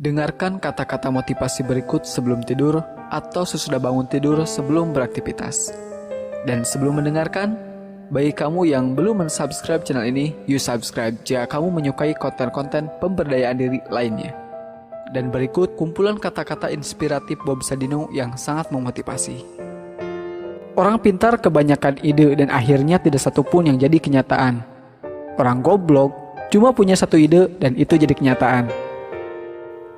Dengarkan kata-kata motivasi berikut sebelum tidur atau sesudah bangun tidur sebelum beraktivitas. Dan sebelum mendengarkan, bagi kamu yang belum mensubscribe channel ini, you subscribe jika kamu menyukai konten-konten pemberdayaan diri lainnya. Dan berikut kumpulan kata-kata inspiratif Bob Sadino yang sangat memotivasi. Orang pintar kebanyakan ide dan akhirnya tidak satupun yang jadi kenyataan. Orang goblok cuma punya satu ide dan itu jadi kenyataan.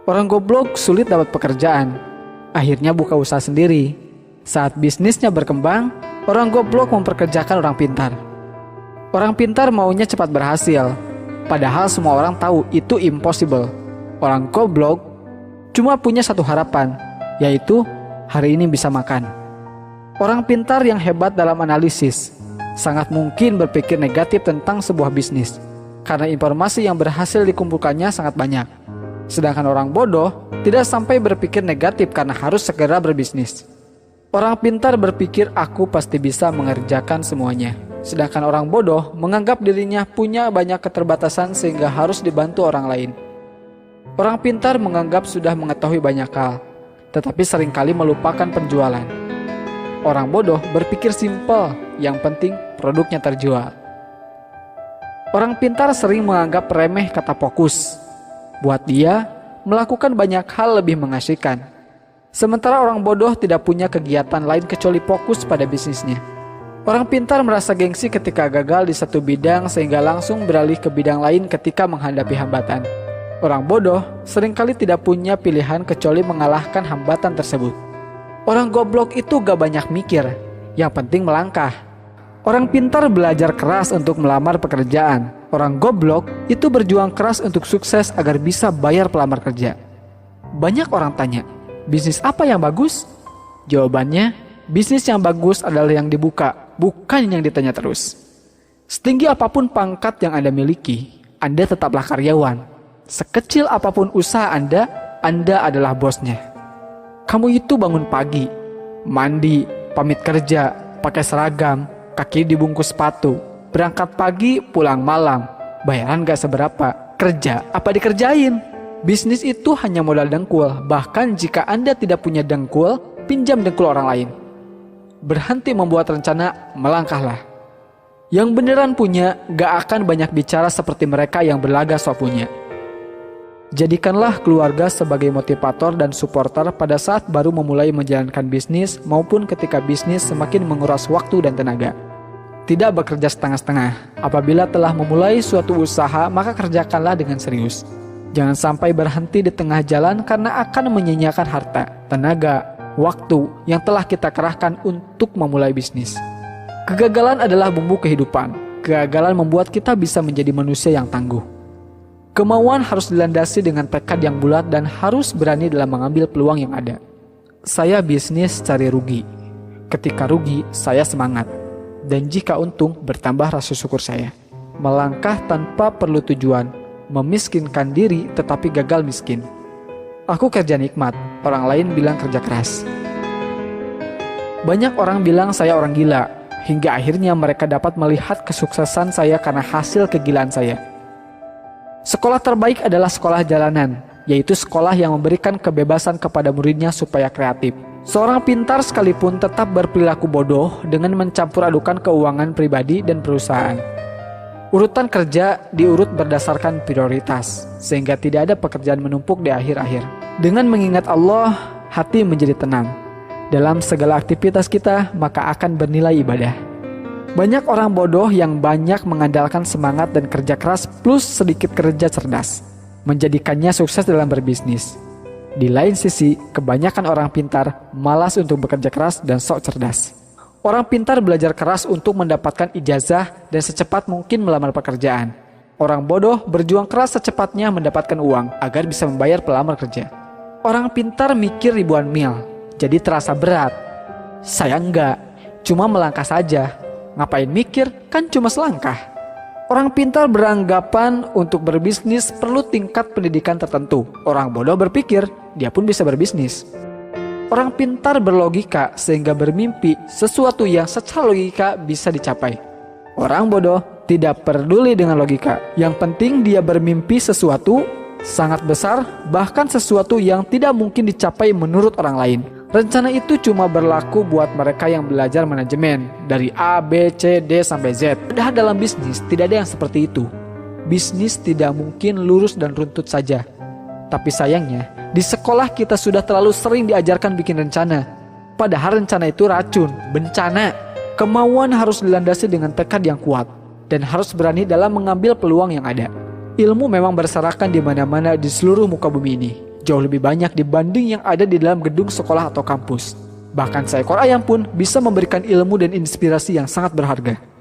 Orang goblok sulit dapat pekerjaan, akhirnya buka usaha sendiri. Saat bisnisnya berkembang, orang goblok memperkerjakan orang pintar. Orang pintar maunya cepat berhasil, padahal semua orang tahu itu impossible. Orang goblok cuma punya satu harapan, yaitu hari ini bisa makan. Orang pintar yang hebat dalam analisis sangat mungkin berpikir negatif tentang sebuah bisnis, karena informasi yang berhasil dikumpulkannya sangat banyak. Sedangkan orang bodoh tidak sampai berpikir negatif karena harus segera berbisnis. Orang pintar berpikir aku pasti bisa mengerjakan semuanya. Sedangkan orang bodoh menganggap dirinya punya banyak keterbatasan sehingga harus dibantu orang lain. Orang pintar menganggap sudah mengetahui banyak hal, tetapi seringkali melupakan penjualan. Orang bodoh berpikir simpel, yang penting produknya terjual. Orang pintar sering menganggap remeh kata fokus. Buat dia, melakukan banyak hal lebih mengasihkan. Sementara orang bodoh tidak punya kegiatan lain kecuali fokus pada bisnisnya. Orang pintar merasa gengsi ketika gagal di satu bidang sehingga langsung beralih ke bidang lain ketika menghadapi hambatan. Orang bodoh seringkali tidak punya pilihan kecuali mengalahkan hambatan tersebut. Orang goblok itu gak banyak mikir, yang penting melangkah. Orang pintar belajar keras untuk melamar pekerjaan. Orang goblok itu berjuang keras untuk sukses agar bisa bayar pelamar kerja. Banyak orang tanya, bisnis apa yang bagus? Jawabannya, bisnis yang bagus adalah yang dibuka, bukan yang ditanya terus. Setinggi apapun pangkat yang Anda miliki, Anda tetaplah karyawan. Sekecil apapun usaha Anda adalah bosnya. Kamu itu bangun pagi, mandi, pamit kerja, pakai seragam, kaki dibungkus sepatu, berangkat pagi, pulang malam, bayaran gak seberapa, kerja apa dikerjain? Bisnis itu hanya modal dengkul, bahkan jika Anda tidak punya dengkul, pinjam dengkul orang lain. Berhenti membuat rencana, melangkahlah. Yang beneran punya gak akan banyak bicara seperti mereka yang berlagak sok punya. Jadikanlah keluarga sebagai motivator dan supporter pada saat baru memulai menjalankan bisnis maupun ketika bisnis semakin menguras waktu dan tenaga. Tidak bekerja setengah-setengah. Apabila telah memulai suatu usaha, maka kerjakanlah dengan serius. Jangan sampai berhenti di tengah jalan karena akan menyia-nyiakan harta, tenaga, waktu yang telah kita kerahkan untuk memulai bisnis. Kegagalan adalah bumbu kehidupan. Kegagalan membuat kita bisa menjadi manusia yang tangguh. Kemauan harus dilandasi dengan tekad yang bulat dan harus berani dalam mengambil peluang yang ada. Saya bisnis cari rugi. Ketika rugi, saya semangat. Dan jika untung, bertambah rasa syukur saya. Melangkah tanpa perlu tujuan, memiskinkan diri tetapi gagal miskin. Aku kerja nikmat, orang lain bilang kerja keras. Banyak orang bilang saya orang gila, hingga akhirnya mereka dapat melihat kesuksesan saya karena hasil kegilaan saya. Sekolah terbaik adalah sekolah jalanan, yaitu sekolah yang memberikan kebebasan kepada muridnya supaya kreatif. Seorang pintar sekalipun tetap berperilaku bodoh dengan mencampur adukan keuangan pribadi dan perusahaan. Urutan kerja diurut berdasarkan prioritas, sehingga tidak ada pekerjaan menumpuk di akhir-akhir. Dengan mengingat Allah, hati menjadi tenang. Dalam segala aktivitas kita, maka akan bernilai ibadah. Banyak orang bodoh yang banyak mengandalkan semangat dan kerja keras plus sedikit kerja cerdas, menjadikannya sukses dalam berbisnis. Di lain sisi, kebanyakan orang pintar malas untuk bekerja keras dan sok cerdas. Orang pintar belajar keras untuk mendapatkan ijazah dan secepat mungkin melamar pekerjaan. Orang bodoh berjuang keras secepatnya mendapatkan uang agar bisa membayar pelamar kerja. Orang pintar mikir ribuan mil, jadi terasa berat. Saya enggak, cuma melangkah saja. Ngapain mikir, kan cuma selangkah. Orang pintar beranggapan untuk berbisnis perlu tingkat pendidikan tertentu. Orang bodoh berpikir dia pun bisa berbisnis. Orang pintar berlogika sehingga bermimpi sesuatu yang secara logika bisa dicapai. Orang bodoh tidak peduli dengan logika. Yang penting dia bermimpi sesuatu sangat besar, bahkan sesuatu yang tidak mungkin dicapai menurut orang lain. Rencana itu cuma berlaku buat mereka yang belajar manajemen dari A, B, C, D, sampai Z. Padahal dalam bisnis tidak ada yang seperti itu. Bisnis tidak mungkin lurus dan runtut saja. Tapi sayangnya, di sekolah kita sudah terlalu sering diajarkan bikin rencana. Padahal rencana itu racun, bencana. Kemauan harus dilandasi dengan tekad yang kuat dan harus berani dalam mengambil peluang yang ada. Ilmu memang berserakan di mana-mana di seluruh muka bumi ini. Jauh lebih banyak dibanding yang ada di dalam gedung sekolah atau kampus. Bahkan seekor ayam pun bisa memberikan ilmu dan inspirasi yang sangat berharga.